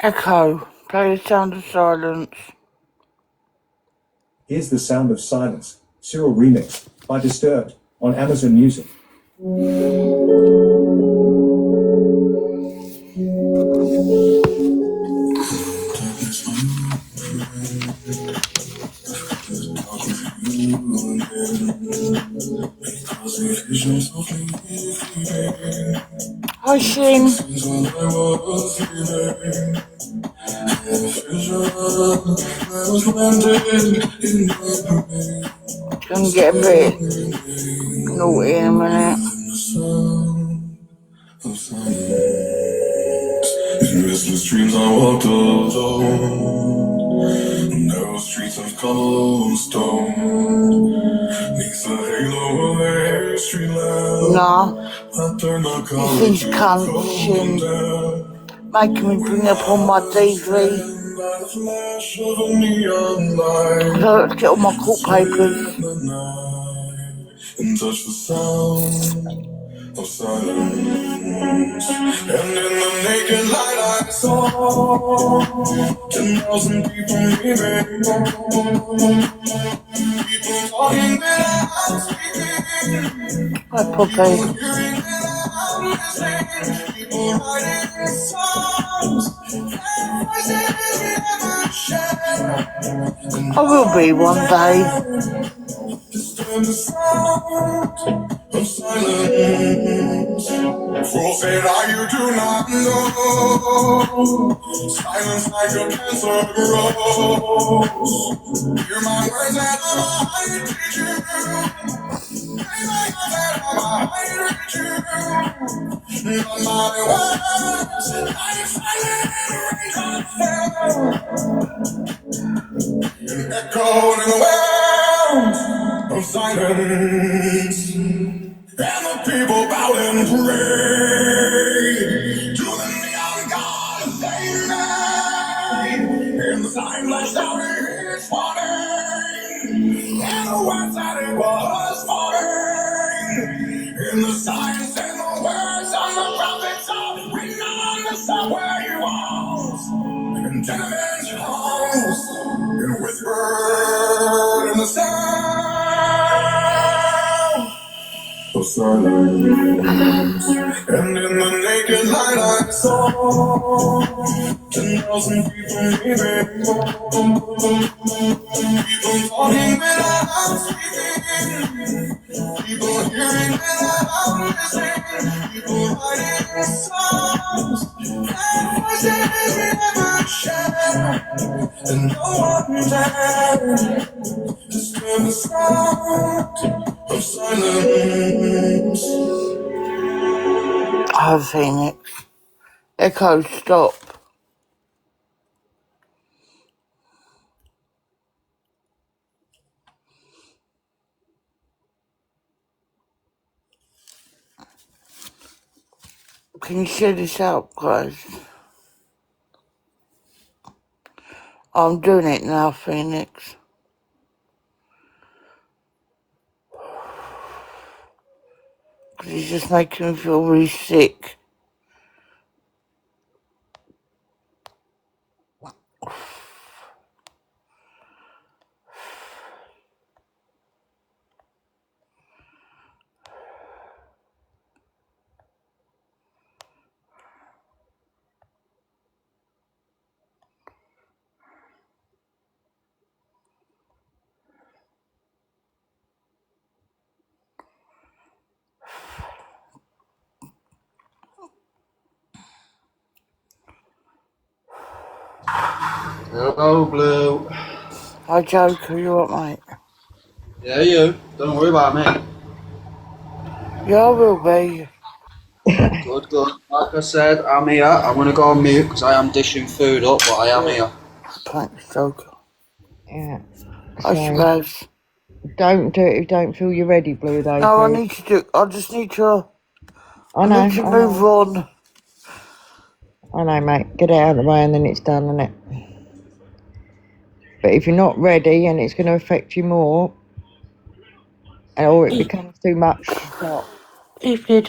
Echo, play The Sound of Silence. Here's The Sound of Silence, Cyril remix by Disturbed on Amazon Music. Hi, Shin. Gonna get a bit naughty in a minute. In restless dreams I walked alone, narrow streets of cobblestone, neath the halo of a street lamp. Nah, I turned my collar these to cunts, Shin, making me bring up on my TV. by the flash of a neon light. I don't get all my court papers. And touch the sound of silence. And in the naked light I saw 10,000 people leaving. People talking without speaking. Hi, Poppy. People hearing without listening. People writing songs. Their voices never share. I will be one day. Disturb the sound of silence. Forfeit you do not know. Silence like a cancer grows. Hear my words and I might teach you. Hear my words and I might reach you. Not my words, like silent rage of echoed in the wells of silence. And the people bowed and prayed to the neon god they made. And the sign flashed out its warning, and the words that it was falling. And the signs and the words on the prophets are written on the subway walls and tenement halls, and whispered in the sound of silence. And in the naked light I saw 10,000 people leaving. People talking without speaking. People hearing without listening. People writing songs. Their voices never share. And no one dared disturb the sound of silence. Hi, Phoenix. Echo, stop. Can you share this out, guys? I'm doing it now, Phoenix. Because it's just making me feel really sick. Hello, Blue. Hi, Joker, you alright, mate? Yeah, you. Don't worry about me. Yeah, I will be. Good, good. Like I said, I'm here. I'm going to go on mute because I am dishing food up, but I am here. Thanks, Joker. Yeah. Hi, Shabazz. Don't do it if you don't feel you're ready, Blue, though. No, I Blue. need to do. I just need to. I I know. need to move on. I know, mate. Get it out of the way and then it's done, isn't it? But if you're not ready and it's going to affect you more, or it becomes too much, stop. Evening.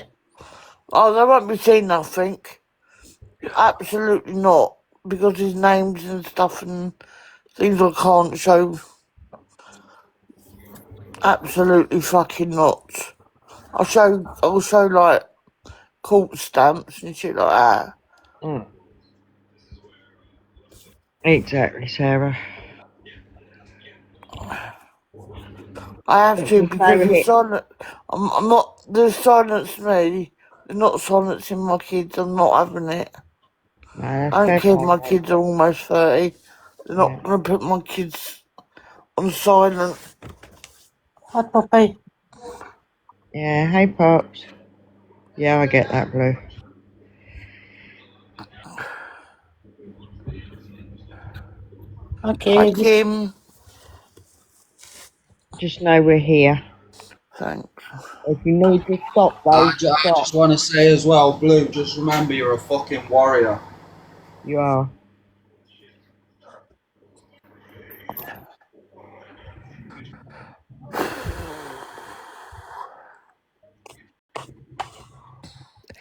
Oh, they won't be saying nothing. Absolutely not. because his names and stuff and things I can't show. Absolutely fucking not. I'll show like court stamps and shit like that. Mm. Exactly, Sarah. I have to Just because over the here. silence. I'm not. They silence me. They're not silencing my kids. I'm not having it. No, that's I don't fair care if play, my mate. kids are almost 30. They're Yeah. not going to put my kids on silent. Hi, Poppy. Yeah, hey, Pops. Yeah, I get that, Blue. Hi, Hi, Kim. Kim. Just know we're here. Thanks. If you need to stop, though, I stop. just want to say as well, Blue, just remember you're a fucking warrior. You are.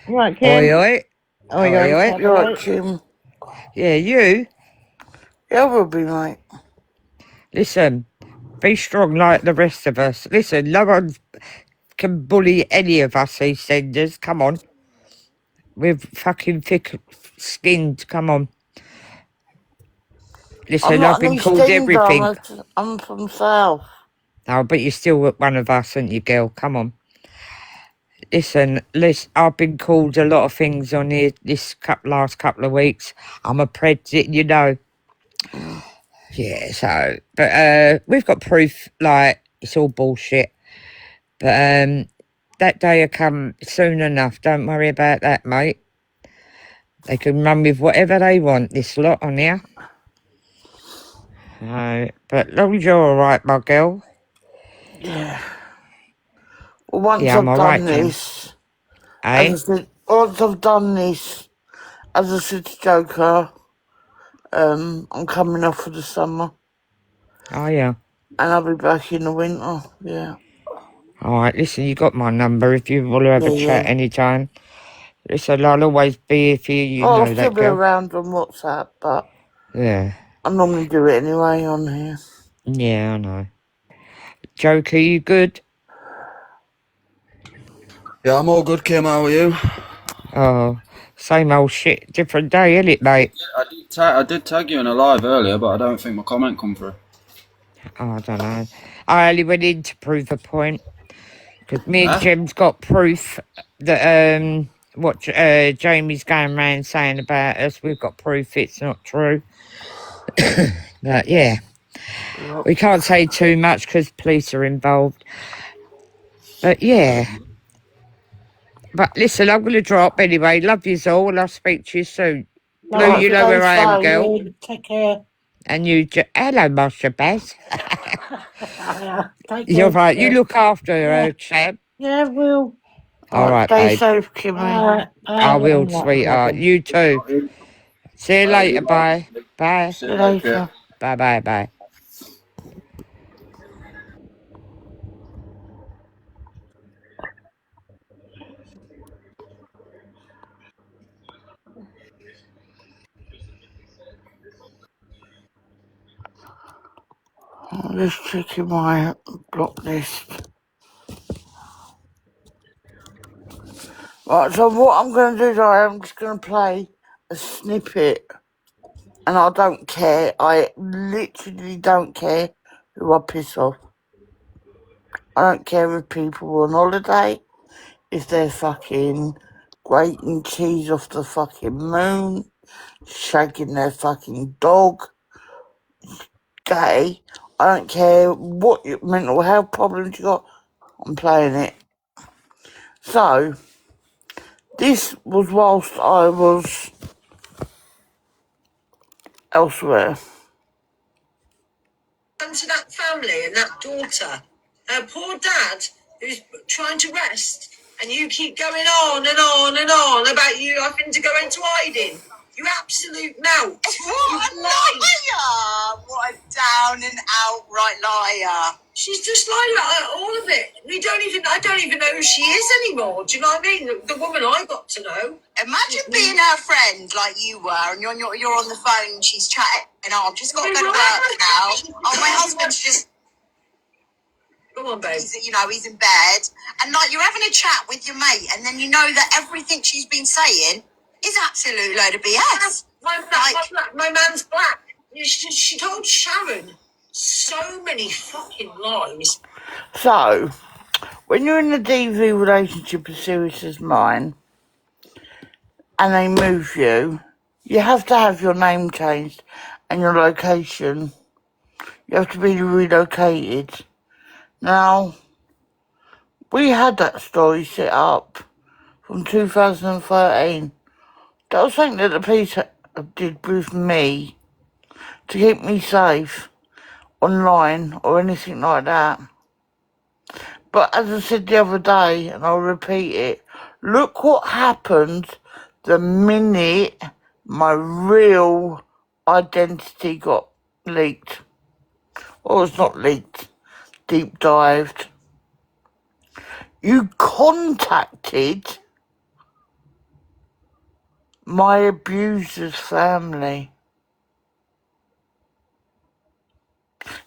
Right, Kim. Oi, oi. Oi, Oi, oi. You're right, mate. Kim. Yeah, you. Yeah, we'll be, mate. Listen, be strong like the rest of us. Listen, no one can bully any of us EastEnders. Come on. We're fucking thick-skinned. Come on. I'm Listen, not I've an been called everything. EastEnder. I'm from South. Oh, but you're still one of us, aren't you, girl? Come on. Listen, I've been called a lot of things on here this last couple of weeks. I'm a president, you know. Yeah, so, but we've got proof, like, it's all bullshit. But that day will come soon enough. Don't worry about that, mate. They can run with whatever they want, this lot on here. But long as you're all right, my girl. Yeah. Well, once Yeah, I'm I've all done right, Jim. this, Eh? as I said, once I've done this, as I said to Joker, I'm coming off for the summer, Oh, yeah. and I'll be back in the winter. Yeah. All right, listen, you got my number if you want to have a chat Yeah. anytime. Listen, I'll always be here for you, you I'll know still that, be girl. around on WhatsApp, but Yeah. I normally do it anyway on here. Yeah, I know. Joker, you good? Yeah, I'm all good, Kim. How are you? Oh, same old shit, different day, isn't it, mate? I did tag you in a live earlier, but I don't think my comment come through. Oh, I don't know. I only went in to prove a point. Because me and Huh? Jim's got proof that what Jamie's going around saying about us, we've got proof it's not true. But yeah, Yep. we can't say too much because police are involved. But yeah. But listen, I'm going to drop anyway. Love yous all and I'll speak to you soon. Blue, Alright, you know where I am, stay girl. Yeah, take care. And you, hello, Master Baz. Yeah, take care. You're right. You look after Yeah. her, Chad. Yeah, we'll. All right, stay babe. safe, Kimmy. I will, Not a sweetheart. problem. You too. See you later. Bye. Bye. See you later. Bye, bye, bye. Let's check in my block list. Right, so what I'm going to do is I'm just going to play a snippet. And I don't care. I literally don't care who I piss off. I don't care if people are on holiday, if they're fucking grating cheese off the fucking moon, shagging their fucking dog, gay. I don't care what mental health problems you got. I'm playing it. So, this was whilst I was elsewhere. To that family and that daughter, her poor dad who's trying to rest, and you keep going on and on and on about you having to go into hiding. You absolute melt. What a liar! What a down and outright liar. She's just like all of it. I don't even know who she is anymore. Do you know what I mean? The woman I got to know. Imagine being her friend like you were, and you're on the phone and she's chatting, and I've just got to go to work now. Oh, my husband's just, Go on, babe. he's in bed, and like you're having a chat with your mate, and then you know that everything she's been saying is absolute load of BS. My man's black. She told Sharon so many fucking lies. So, when you're in a DV relationship as serious as mine, and they move you, you have to have your name changed and your location. You have to be relocated. Now, we had that story set up from 2013. That was something that the police did with me to keep me safe online or anything like that. But as I said the other day, and I'll repeat it, look what happened the minute my real identity got leaked. Or it's not leaked, deep dived. You contacted my abuser's family.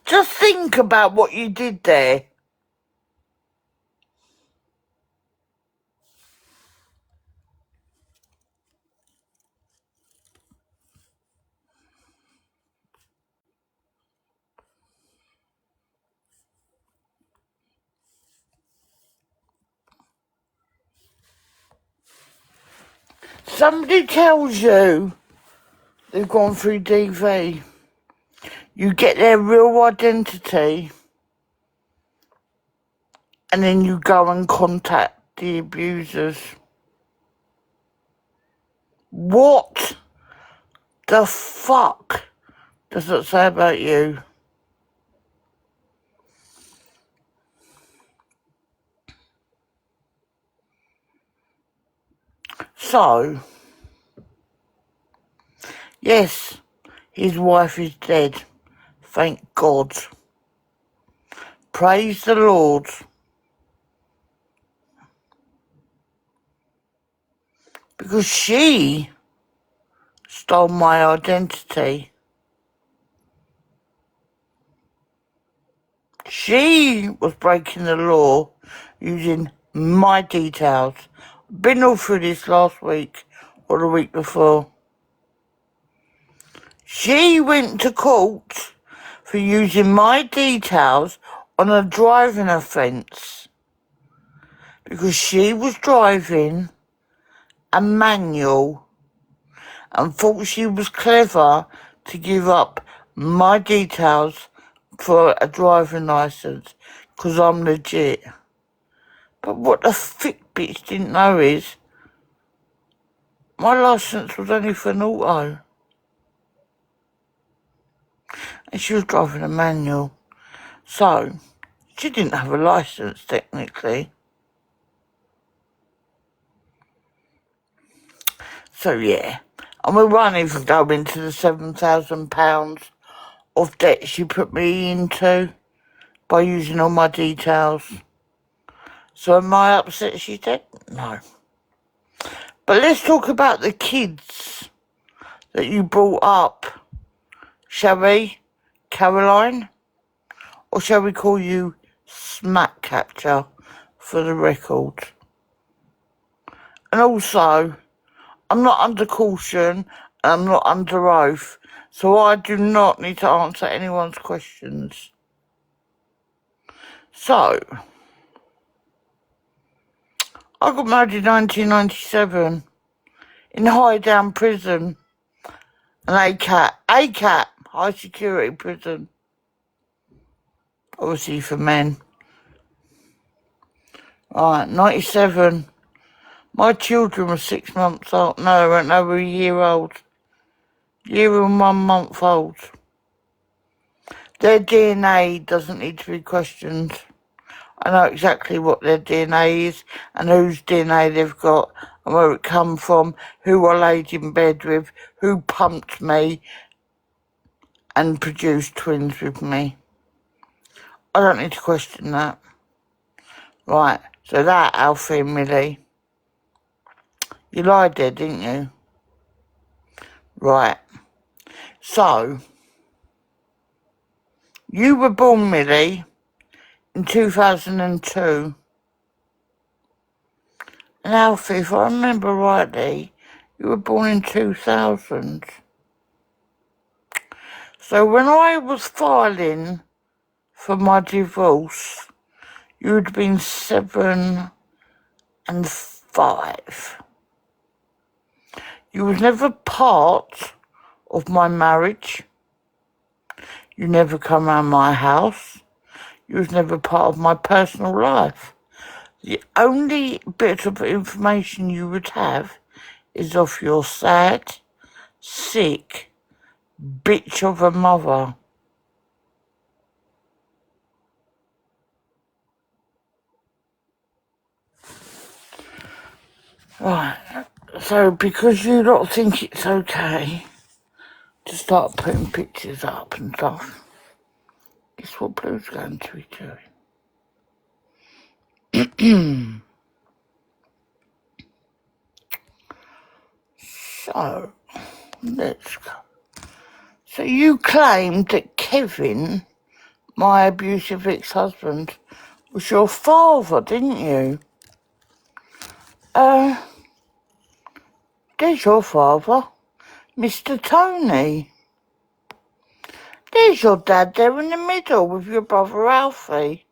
Just think about what you did there. Somebody tells you they've gone through DV. You get their real identity, and then you go and contact the abusers. What the fuck does that say about you? So, yes, his wife is dead. Thank God. Praise the Lord. Because she stole my identity. She was breaking the law using my details. Been all through this last week or the week before. She went to court for using my details on a driving offence because she was driving a manual and thought she was clever to give up my details for a driving licence because I'm legit. But what the thick bitch didn't know is my licence was only for an auto. And she was driving a manual. So, she didn't have a licence technically. So yeah. And we won't even go into the £7,000 of debt she put me into by using all my details. So am I upset she's dead? No. But let's talk about the kids that you brought up. Shall we, Caroline? Or shall we call you Smack Catcher for the record? And also, I'm not under caution and I'm not under oath, so I do not need to answer anyone's questions. So, I got married in 1997 in Highdown Prison, an ACAT, high security prison, obviously for men. Right, 97. My children were 6 months old. No, they were a year old. Year and 1 month old. Their DNA doesn't need to be questioned. I know exactly what their DNA is and whose DNA they've got and where it come from, who I laid in bed with, who pumped me and produced twins with me. I don't need to question that. Right, so that, Alfie and Millie, you lied there, didn't you? Right. So, you were born, Millie, in 2002. And Alfie, if I remember rightly, you were born in 2000. So when I was filing for my divorce, you would have been 7 and 5. You was never part of my marriage. You never come around my house. You was never part of my personal life. The only bit of information you would have is of your sad, sick bitch of a mother. Right, so because you lot think it's okay to start putting pictures up and stuff, guess what Blue's going to be doing? So, let's go. So you claimed that Kevin, my abusive ex-husband, was your father, didn't you? There's your father, Mr. Tony. There's your dad there in the middle with your brother Alfie.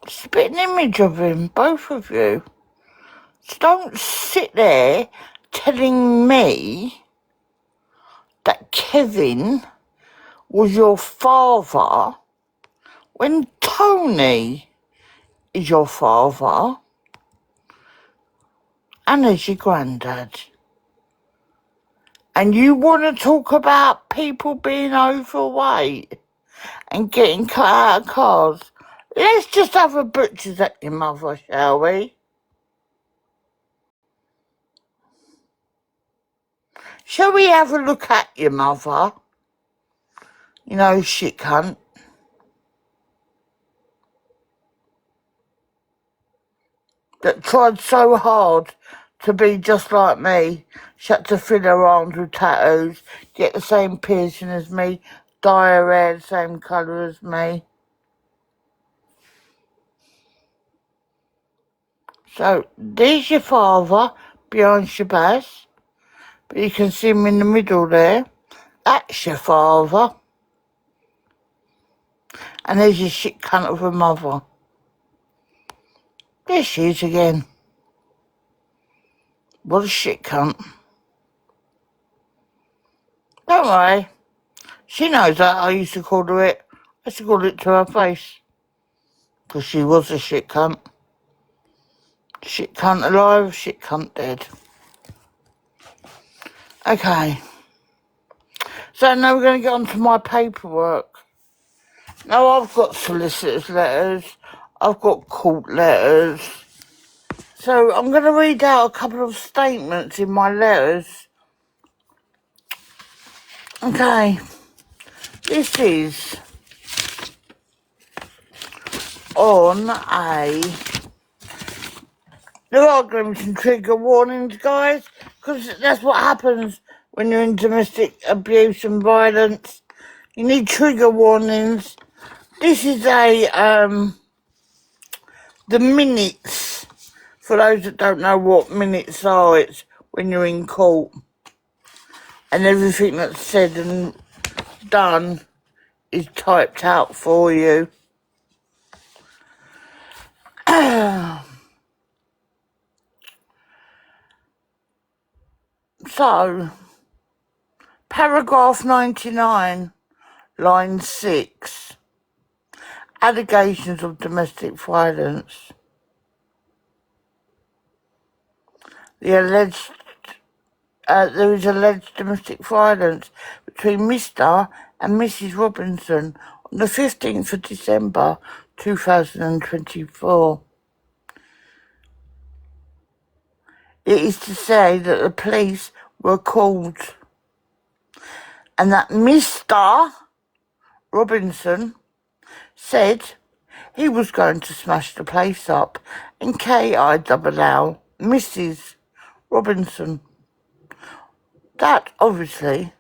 Spit an image of him, both of you. So don't sit there telling me that Kevin was your father when Tony is your father and is your granddad. And you want to talk about people being overweight and getting cut out of cars? Let's just have a butcher's at your mother, shall we? Shall we have a look at your mother? You know, shit cunt. That tried so hard to be just like me. She had to fill her arms with tattoos, get the same piercing as me, dye her hair the same colour as me. So, there's your father behind Shabazz. But you can see him in the middle there. That's your father. And there's your shit cunt of a mother. There she is again. What a shit cunt. Don't worry. She knows that I used to call her it. I used to call it to her face. Because she was a shit cunt. Shit cunt alive, shit cunt dead. Okay. So now we're going to get on to my paperwork. Now I've got solicitors' letters. I've got court letters. So I'm going to read out a couple of statements in my letters. Okay. This is on a... There are going to be some trigger warnings, guys, because that's what happens when you're in domestic abuse and violence. You need trigger warnings. This is the minutes. For those that don't know what minutes are, it's when you're in court and everything that's said and done is typed out for you. So, paragraph 99, line 6, allegations of domestic violence. There is alleged domestic violence between Mr. and Mrs. Robinson on the 15th of December 2024. It is to say that the police were called and that Mr. Robinson said he was going to smash the place up, and KILL, Mrs. Robinson. That, obviously,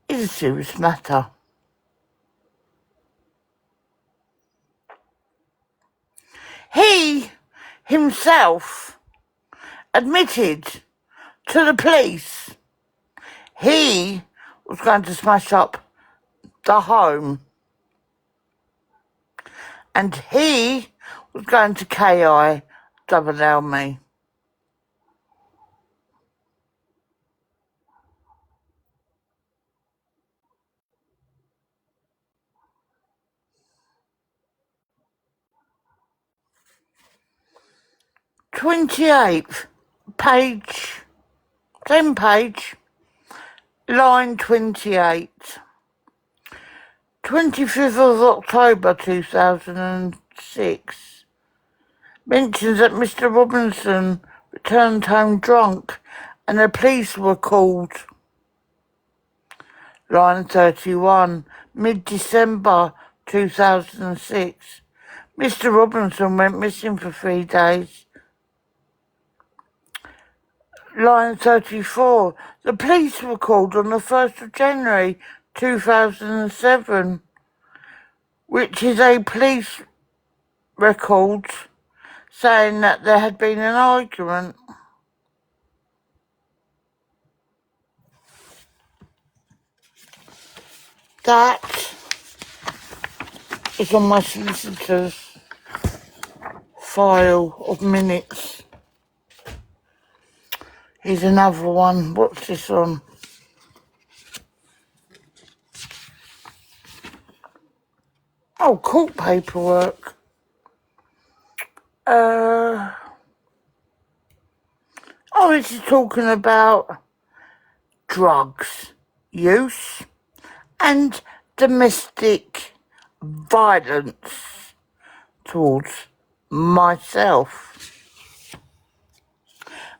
is a serious matter. He himself admitted to the police he was going to smash up the home, and he was going to KILL me. "28th page, same page, line 28. 25th of October 2006. Mentions that Mr. Robinson returned home drunk and the police were called. Line 31. Mid-December 2006. Mr. Robinson went missing for 3 days. Line 34. The police were called on the 1st of January 2007, which is a police record saying that there had been an argument. That is on my solicitor's file of minutes. Here's another one. What's this on? Oh, court paperwork. Oh, this is talking about drugs use and domestic violence towards myself.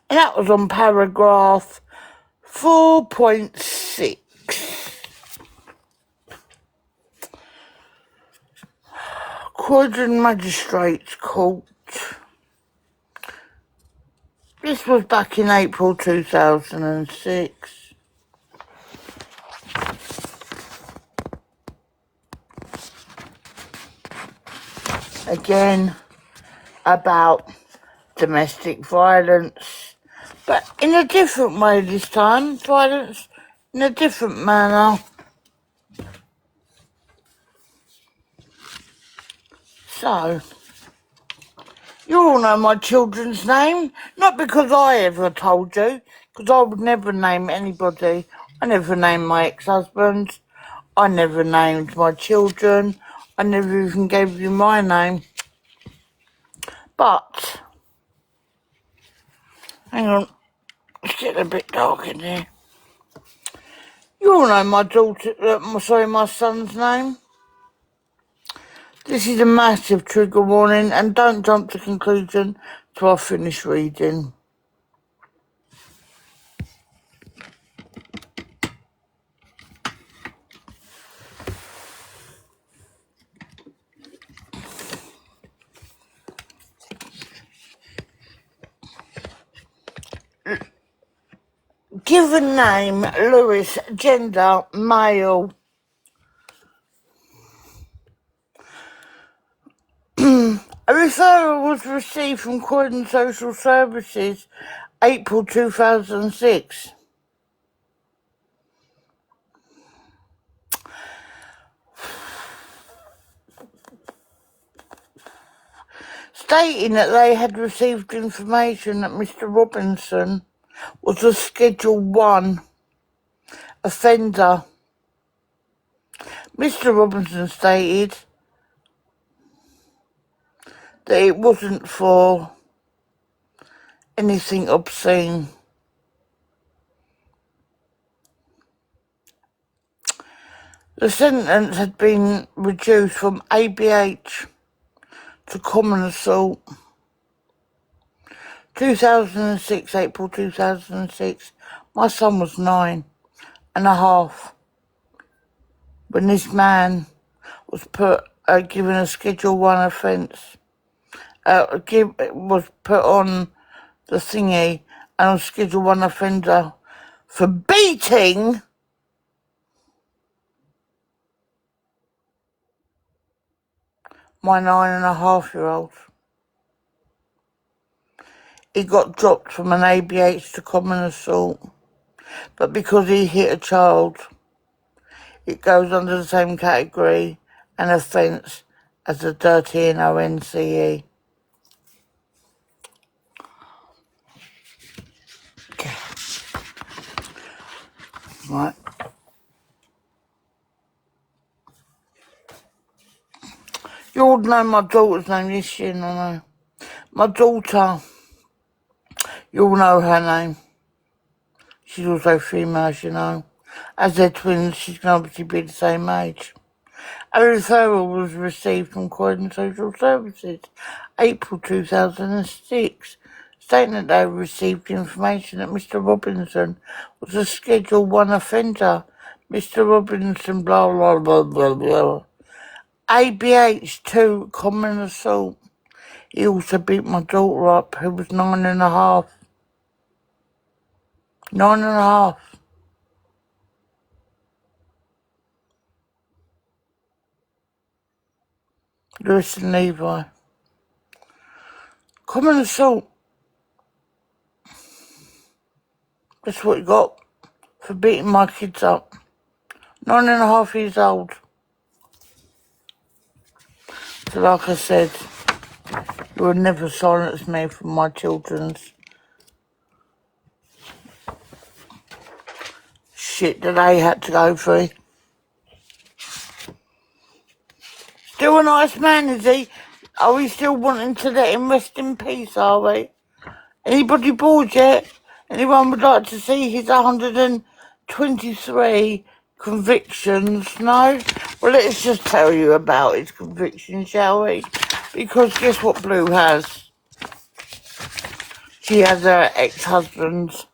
And that was on paragraph 4.6. Croydon Magistrates Court. This was back in April 2006. Again, about domestic violence, but in a different way this time. Violence in a different manner. So, you all know my children's name, not because I ever told you, because I would never name anybody. I never named my ex-husband. I never named my children. I never even gave you my name. But, hang on, it's getting a bit dark in here. You all know my son's name. This is a massive trigger warning, and don't jump to conclusion till I finish reading. Given name, Lewis. Gender, male. A referral was received from Croydon Social Services, April 2006. Stating that they had received information that Mr. Robinson was a Schedule 1 offender. Mr. Robinson stated that it wasn't for anything obscene. The sentence had been reduced from ABH to common assault. 2006, April 2006. My son was 9.5 when this man was given a Schedule 1 offence. Was put on the thingy and on Schedule 1 offender for beating my 9.5-year-old. He got dropped from an ABH to common assault, but because he hit a child, it goes under the same category and offence as the dirty NONCE. Right. You all know my daughter's name, yes, you know. My daughter, you all know her name. She's also female, as you know. As they're twins, she's going to obviously be the same age. A referral was received from Croydon Social Services, April 2006, stating that they received information that Mr. Robinson was a Schedule 1 offender. Mr. Robinson, blah, blah, blah, blah, blah. ABH 2, common assault. He also beat my daughter up, who was 9.5. 9.5. Lewis and Levi. Common assault. That's what he got for beating my kids up. 9.5 years old. So like I said, you will never silence me from my children's shit that they had to go through. Still a nice man, is he? Are we still wanting to let him rest in peace, are we? Anybody bored yet? Anyone would like to see his 123 convictions? No? Well, let's just tell you about his convictions, shall we? Because guess what Blue has? She has her ex-husband's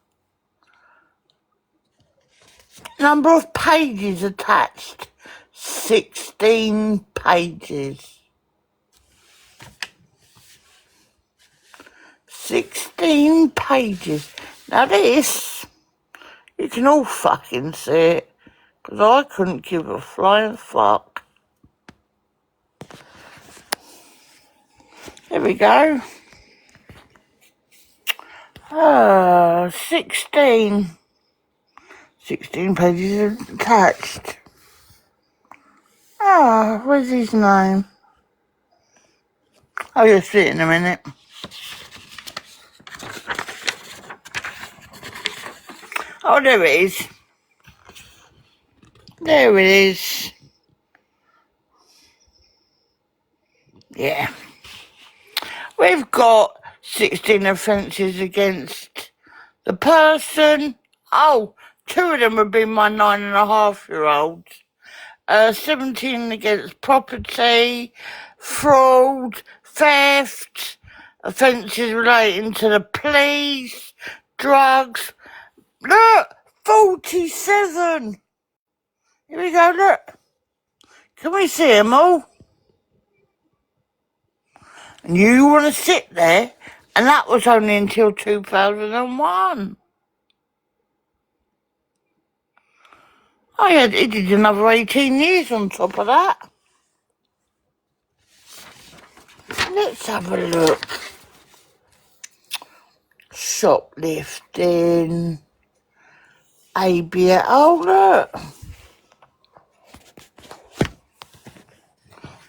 number of pages attached. 16 pages. 16 pages. Now this, you can all fucking see it, because I couldn't give a flying fuck. There we go. 16 pages attached. Where's his name? Oh, you'll see it in a minute. Oh, there it is. There it is. Yeah. We've got 16 offences against the person. Oh, 2 of them would be my 9.5-year-olds. 17 against property, fraud, theft, offences relating to the police, drugs. Look, 47. Here we go, look. Can we see them all? And you want to sit there? And that was only until 2001. Oh yeah, he did another 18 years on top of that. Let's have a look. Shoplifting. ABA. Oh, look.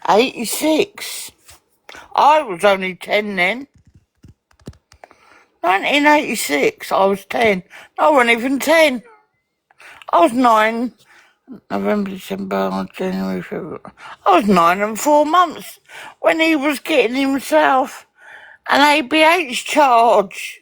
86. I was only 10 then. 1986, I was 10. I wasn't even 10. I was 9. November, December, January, February. I was 9 and 4 months when he was getting himself an ABH charge.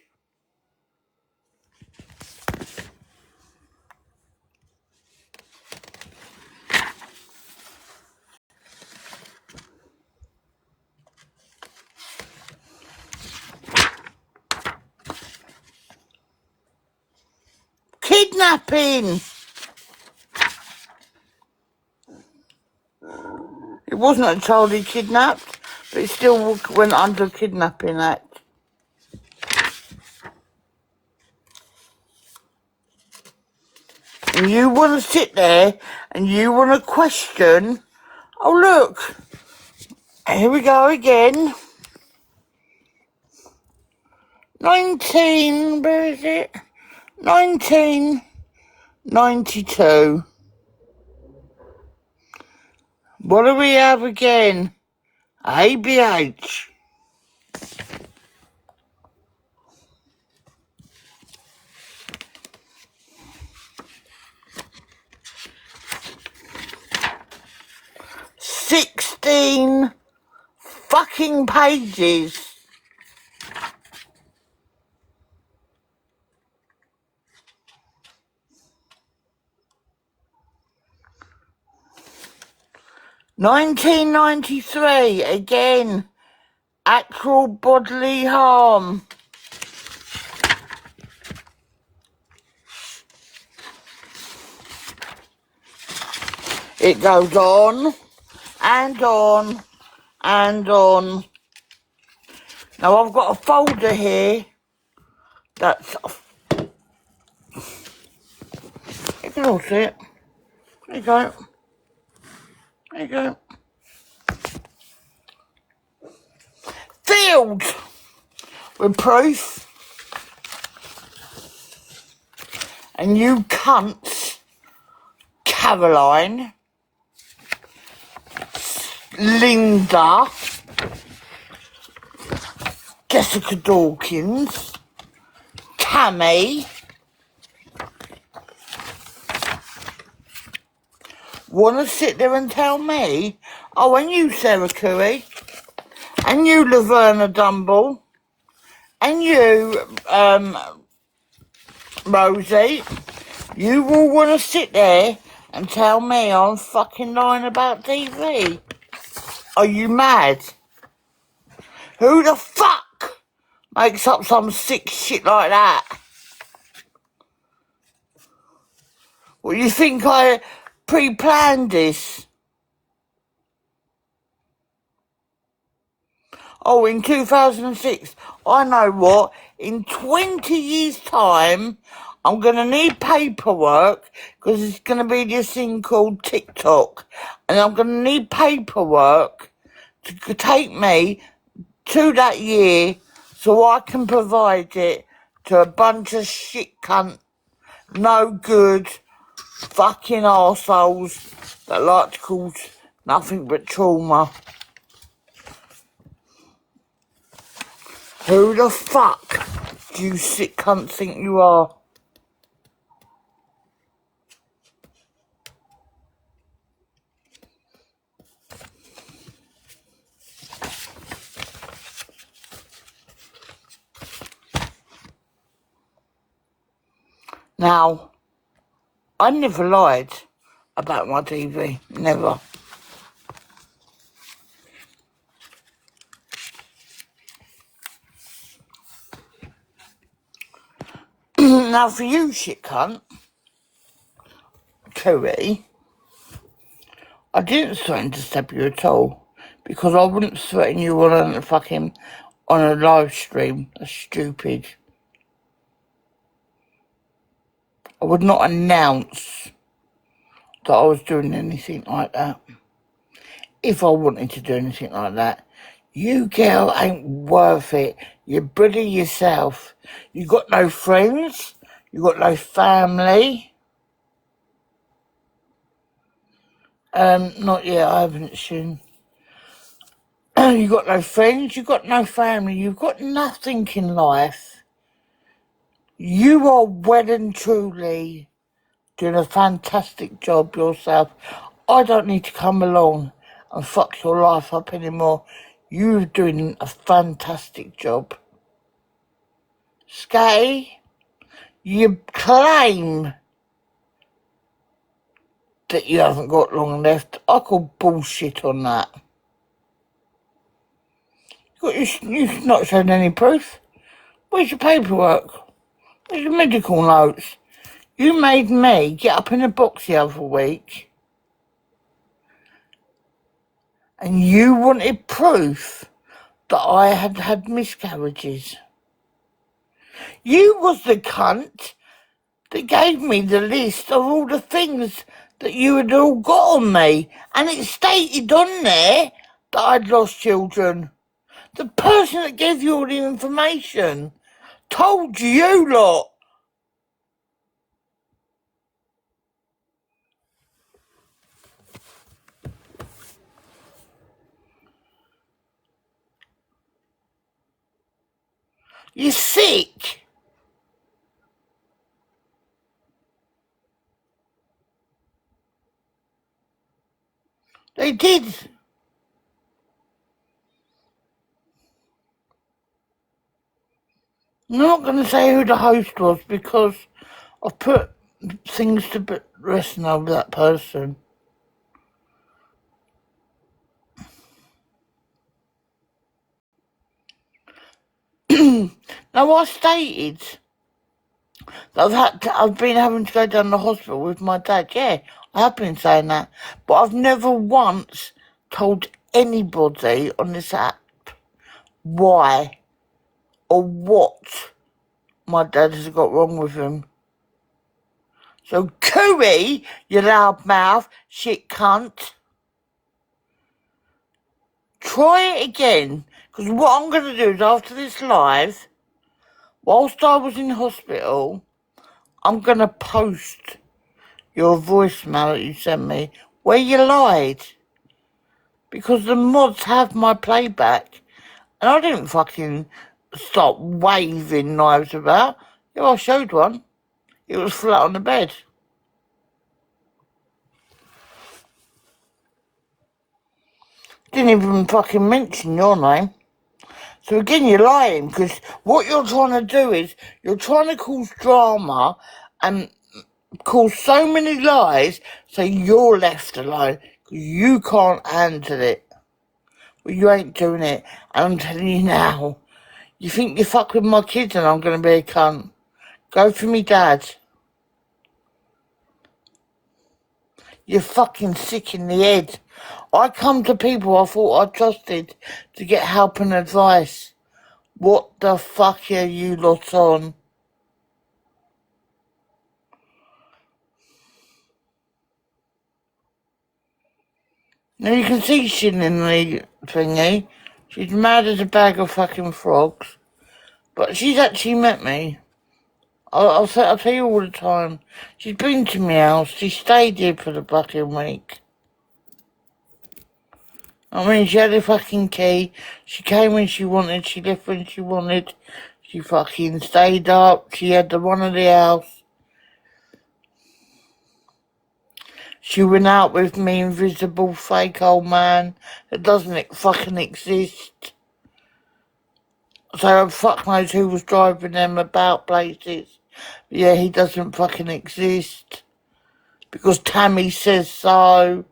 kidnapping. It wasn't a child he kidnapped, but it still went under Kidnapping Act. And you want to sit there and you want to question, oh look, here we go again. 1992. What do we have again? ABH. $16 fucking pages. $19.93 again. Actual bodily harm. It goes on and on and on. Now I've got a folder here that's... You can all see it. There you go. There you go. Filled with proof. And you cunts, Caroline, Linda, Jessica Dawkins, Tammy, want to sit there and tell me, oh, and you, Sarah Curry, and you, Laverna Dumble, and you, Rosie, you will want to sit there and tell me I'm fucking lying about TV. Are you mad? Who the fuck makes up some sick shit like that? Well, you think I pre-planned this? Oh, in 2006, I know what, in 20 years' time, I'm going to need paperwork, because it's going to be this thing called TikTok, and I'm going to need paperwork to take me to that year, so I can provide it to a bunch of shit cunt, no good, fucking arseholes that like to cause nothing but trauma. Who the fuck do you sick cunts think you are? Now, I never lied about my TV, never. Now for you, shit cunt, Curry, I didn't threaten to stab you at all, because I wouldn't threaten you on a live stream. That's stupid. I would not announce that I was doing anything like that. If I wanted to do anything like that, you girl ain't worth it. You bully yourself. You got no friends. You got no family. Not yet, I haven't seen. You got no friends, you got no family, you've got nothing in life. You are well and truly doing a fantastic job yourself. I don't need to come along and fuck your life up anymore. You're doing a fantastic job. Scatty, you claim that you haven't got long left. I call bullshit on that. You've not shown any proof. Where's your paperwork? Where's your medical notes? You made me get up in a box the other week and you wanted proof that I had had miscarriages. You was the cunt that gave me the list of all the things that you had all got on me, and it stated on there that I'd lost children. The person that gave you all the information told you lot. You're sick. They did. I'm not going to say who the host was because I've put things to rest now with that person. Now, I stated that I've been having to go down to the hospital with my dad. Yeah, I have been saying that. But I've never once told anybody on this app why or what my dad has got wrong with him. So, Cooey, you loudmouth, shit cunt, try it again. Because what I'm going to do is after this live, whilst I was in hospital, I'm going to post your voicemail that you sent me where you lied. Because the mods have my playback. And I didn't fucking start waving knives about. Yeah, I showed one. It was flat on the bed. Didn't even fucking mention your name. So again, you're lying, because what you're trying to do is you're trying to cause drama and cause so many lies so you're left alone because you can't handle it. Well, you ain't doing it. And I'm telling you now, you think you fuck with my kids and I'm going to be a cunt. Go for me, Dad. You're fucking sick in the head. I come to people I thought I trusted to get help and advice. What the fuck are you lot on? Now you can see she's in the thingy. She's mad as a bag of fucking frogs. But she's actually met me. I'll tell you all the time. She's been to my house. She stayed here for the fucking week. I mean, she had a fucking key. She came when she wanted. She left when she wanted. She fucking stayed up. She had the one of the house. She went out with me, invisible fake old man that doesn't fucking exist. So fuck knows who was driving them about places. Yeah, he doesn't fucking exist. Because Tammy says so.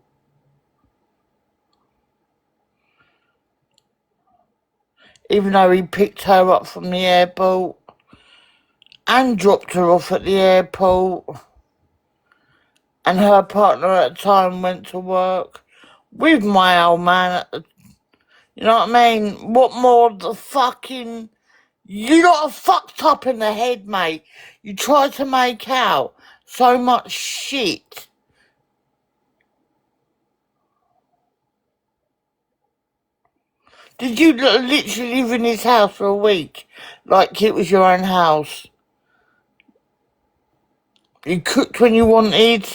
Even though he picked her up from the airport and dropped her off at the airport. And her partner at the time went to work with my old man at the... You know what I mean? What more the fucking... You lot are fucked up in the head, mate. You try to make out so much shit. Did you literally live in his house for a week? Like it was your own house? You cooked when you wanted?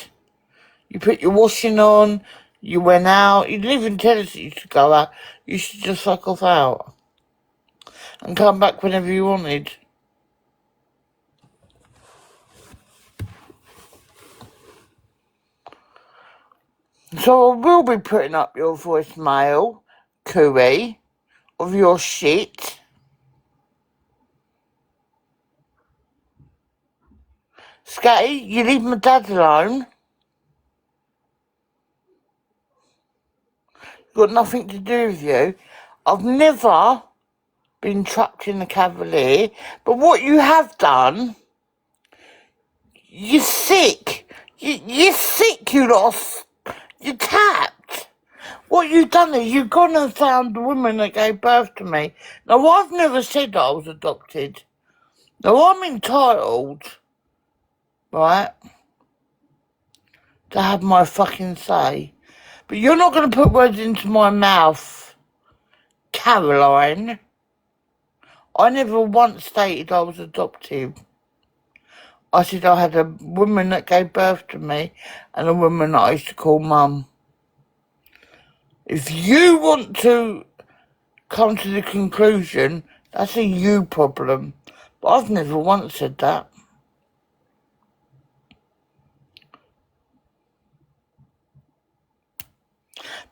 You put your washing on? You went out? You didn't even tell us that you should go out. You should just fuck off out. And come back whenever you wanted. So I will be putting up your voicemail, Cooey, of your shit. Scatty, you leave my dad alone. Got nothing to do with you. I've never been trapped in the Cavalier, but what you have done, You're sick. You're sick, you lot. You're tapped. What you've done is you've gone and found the woman that gave birth to me. Now, I've never said that I was adopted. Now, I'm entitled, right, to have my fucking say. But you're not going to put words into my mouth, Caroline. I never once stated I was adopted. I said I had a woman that gave birth to me and a woman that I used to call Mum. If you want to come to the conclusion, that's a you problem. But I've never once said that.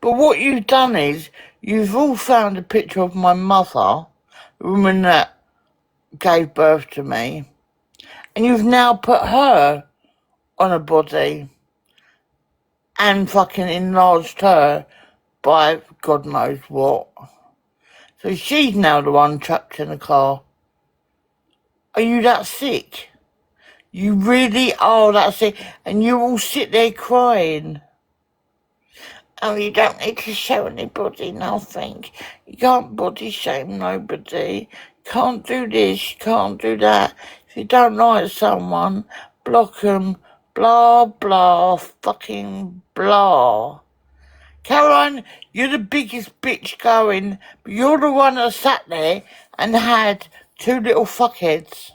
But what you've done is, you've all found a picture of my mother, the woman that gave birth to me, and you've now put her on a body and fucking enlarged her by God knows what. So she's now the one trapped in a car. Are you that sick? You really are that sick, and you all sit there crying. Oh, you don't need to show anybody nothing. You can't body shame nobody. Can't do this, you can't do that. If you don't like someone, block them. Blah, blah, fucking blah. Caroline, you're the biggest bitch going, but you're the one that sat there and had two little fuckheads.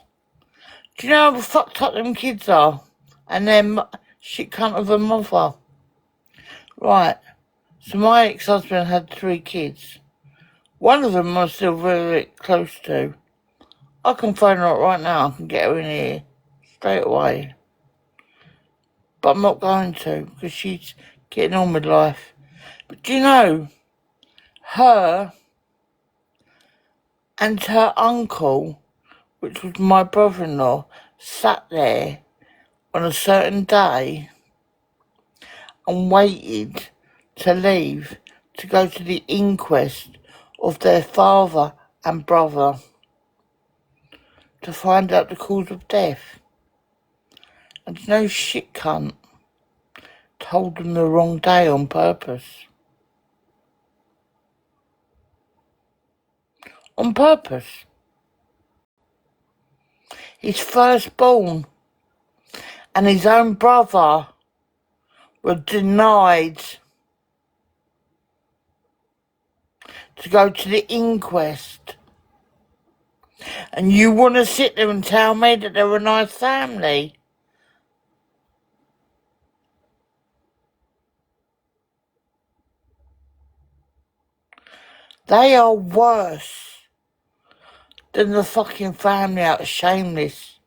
Do you know how fucked up them kids are? And them shit cunt of a mother. Right. So my ex-husband had 3 kids. One of them I'm still very close to. I can phone her up right now. I can get her in here straight away. But I'm not going to because she's getting on with life. But do you know, her and her uncle, which was my brother-in-law, sat there on a certain day and waited to leave to go to the inquest of their father and brother to find out the cause of death. And no shit cunt told them the wrong day on purpose. On purpose. His firstborn and his own brother were denied to go to the inquest. And you want to sit there and tell me that they're a nice family? They are worse than the fucking family out of Shameless.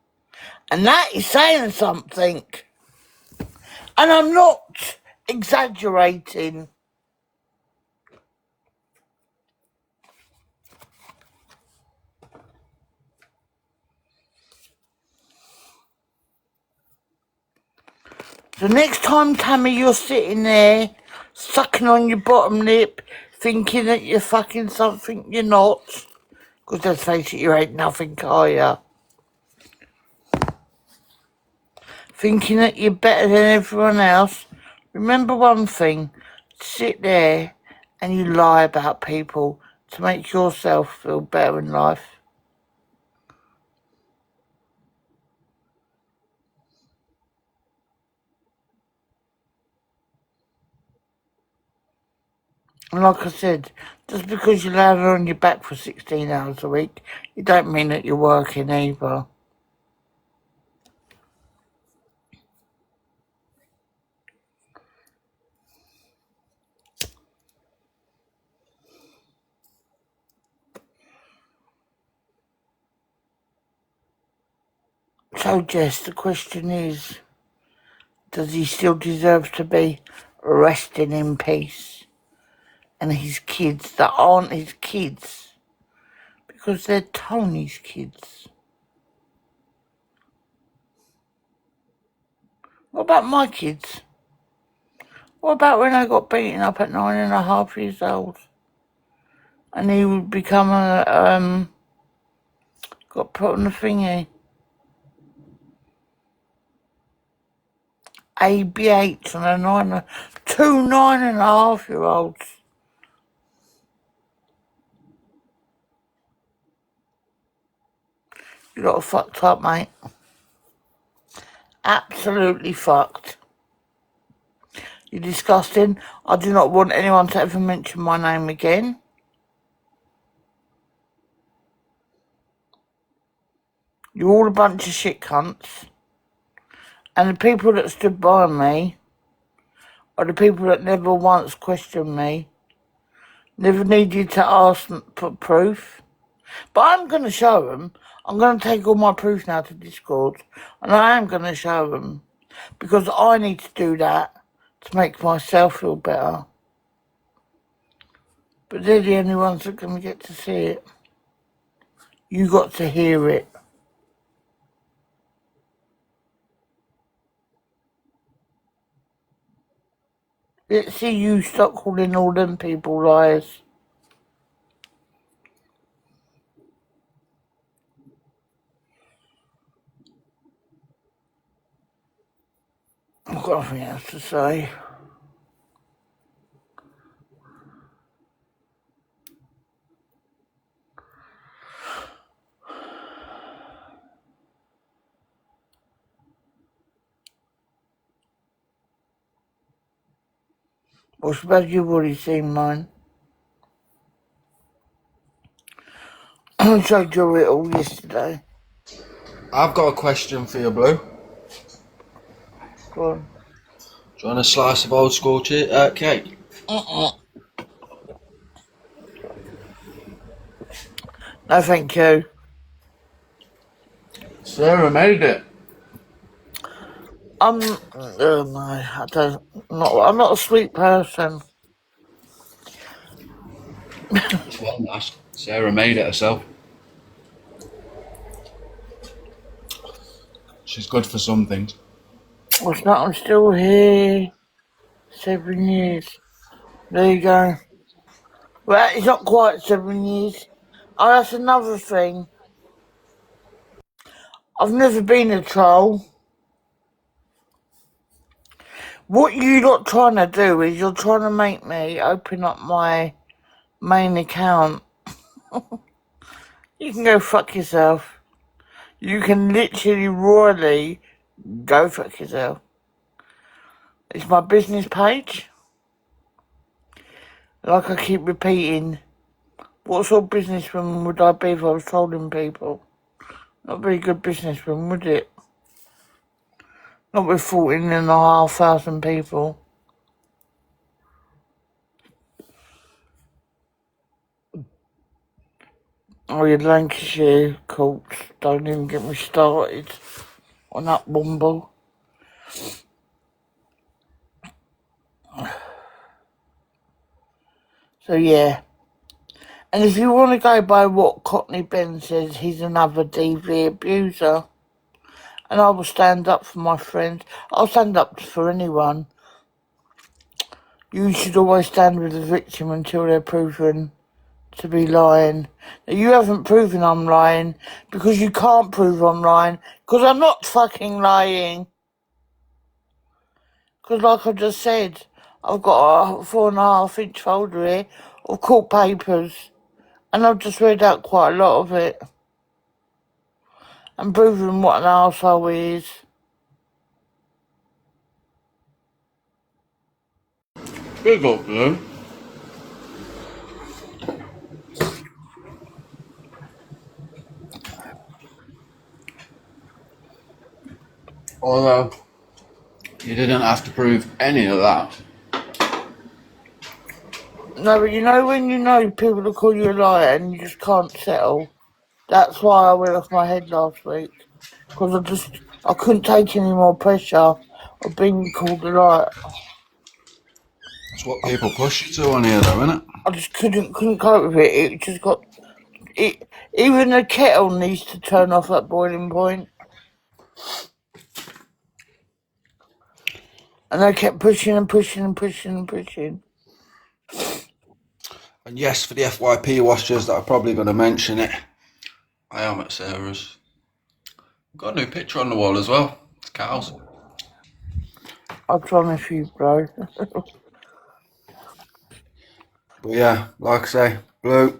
And that is saying something. And I'm not exaggerating. The next time, Tammy, you're sitting there, sucking on your bottom lip, thinking that you're fucking something you're not. Because let's face it, you ain't nothing, are you? Thinking that you're better than everyone else. Remember one thing, sit there and you lie about people to make yourself feel better in life. And like I said, just because you're laying on your back for 16 hours a week, it don't mean that you're working either. So, Jess, the question is, does he still deserve to be resting in peace? And his kids that aren't his kids, because they're Tony's kids. What about my kids? What about when I got beaten up at 9.5 years old? And he would become got put on the thingy. ABH and two 9.5-year-olds. You lot are fucked up, mate. Absolutely fucked. You're disgusting. I do not want anyone to ever mention my name again. You're all a bunch of shit cunts. And the people that stood by me are the people that never once questioned me. Never needed to ask for proof. But I'm going to show them. I'm going to take all my proof now to Discord. And I am going to show them. Because I need to do that to make myself feel better. But they're the only ones that are going to get to see it. You got to hear it. Let's see you stop calling all them people liars. I've got nothing else to say. I suppose you've already seen mine. I showed you it all yesterday. I've got a question for you, Blue. Go on. Do you want a slice of old school cake? No, thank you. Sarah made it. No, I don't. I'm not a sweet person. It's well nice. Sarah made it herself. She's good for some things. What's not? I'm still here. 7 years. There you go. Well, it's not quite 7 years. Oh, that's another thing. I've never been a troll. What you lot trying to do is you're trying to make me open up my main account. You can go fuck yourself. You can literally royally go fuck yourself. It's my business page. Like I keep repeating, what sort of businesswoman would I be if I was trolling people? Not a very good businesswoman, would it? Not with 14,500 people. Oh, you Lancashire courts, don't even get me started on that bumble. So yeah. And if you want to go by what Cockney Ben says, he's another DV abuser. And I will stand up for my friends. I'll stand up for anyone. You should always stand with the victim until they're proven to be lying. Now, you haven't proven I'm lying because you can't prove I'm lying because I'm not fucking lying. Because like I just said, I've got a 4.5-inch folder here of court papers and I've just read out quite a lot of it and proven what an arsehole he is. Big up, Blue. Although, you didn't have to prove any of that. No, but you know when you know people will call you a liar and you just can't settle? That's why I went off my head last week. Because I couldn't take any more pressure of being called a liar. That's what people push you to on here, though, isn't it? I just couldn't cope with it. It just got... Even the kettle needs to turn off at boiling point. And they kept pushing and pushing and pushing and pushing. And yes, for the FYP watchers that are probably going to mention it, I am at Sarah's. Got a new picture on the wall as well. It's cows. I'll try my few, bro. But yeah, like I say, Blue,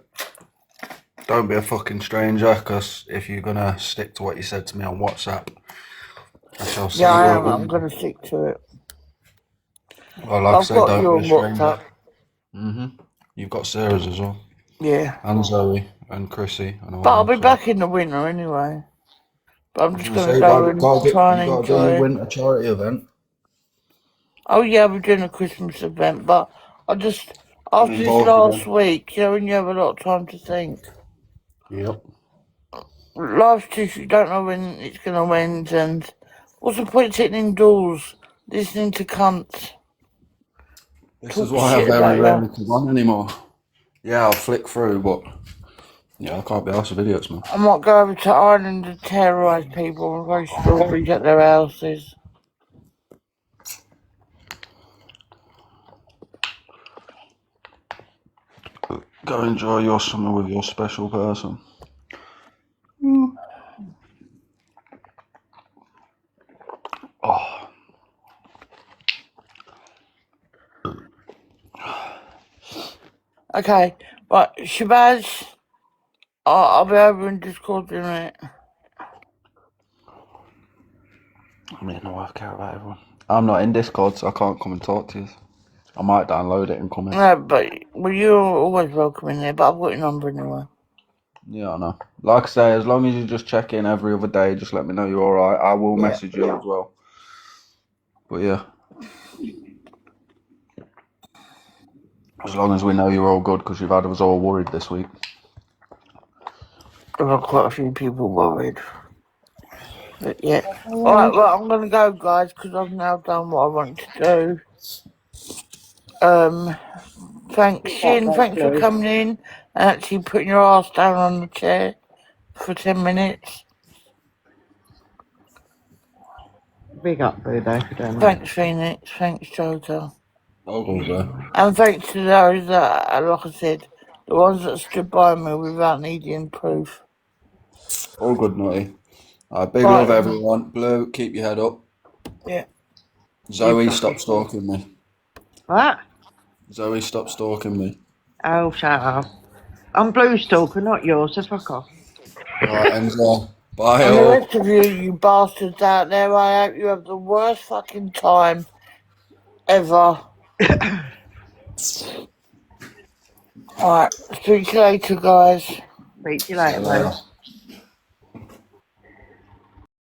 don't be a fucking stranger, because if you're gonna stick to what you said to me on WhatsApp, I shall see Yeah, I you am. at I'm going to stick to it. Well, like I I've say, got don't you be on a stranger. WhatsApp. You've got Sarah's as well, Yeah. and Zoe, and Chrissy, and all But I'll them. be So. back in the winter anyway. But I'm I was just gonna going to say, go and try you and gotta do your enjoy. winter charity event. Oh, yeah, we're doing a Christmas event. But I just, I'm after this involved last again. week, you know, when you have a lot of time to think. Yep. Life's just, you don't know when it's going to end. And what's the point of sitting indoors, listening to cunts This is talk why I shit very about you? rarely come on anymore. Yeah, I'll flick through, but yeah, I can't be arsed with idiots, man. I might go over to Ireland and terrorise people and throw strawberries at their houses. Go enjoy your summer with your special person. Oh, Okay, right, Shabazz, I'll be over in Discord in a minute. I'm getting a work out about everyone. I'm not in Discord, so I can't come and talk to you. I might download it and come in. No, but well, you're always welcome in there, but I've got your number anyway. Yeah, I know. Like I say, as long as you just check in every other day, just let me know you're alright. I will Yeah. message you as well. But yeah. As long as we know you're all good, because you've had us all worried this week. I've got quite a few people worried. But yeah. Alright, well, I'm going to go, guys, because I've now done what I want to do. Thanks, Shin. Thanks for coming in and actually putting your ass down on the chair for 10 minutes. Big up, Boo, though, for doing that. Thanks, Phoenix. Thanks, Joker. All good, there. And thanks to those that, like I said, the ones that stood by me without needing proof. All good, Nutty. Big Right. love, everyone. Blue, keep your head up. Yeah. Zoe, stop stalking me. What? Zoe, stop stalking me. Oh, shut up. I'm Blue Stalker, not yours, so fuck off. Alright, Enzo. Bye, And the all. rest of you bastards out there, I hope you have the worst fucking time ever. Alright, speak to you later, guys. Speak to you later, See you later. mate.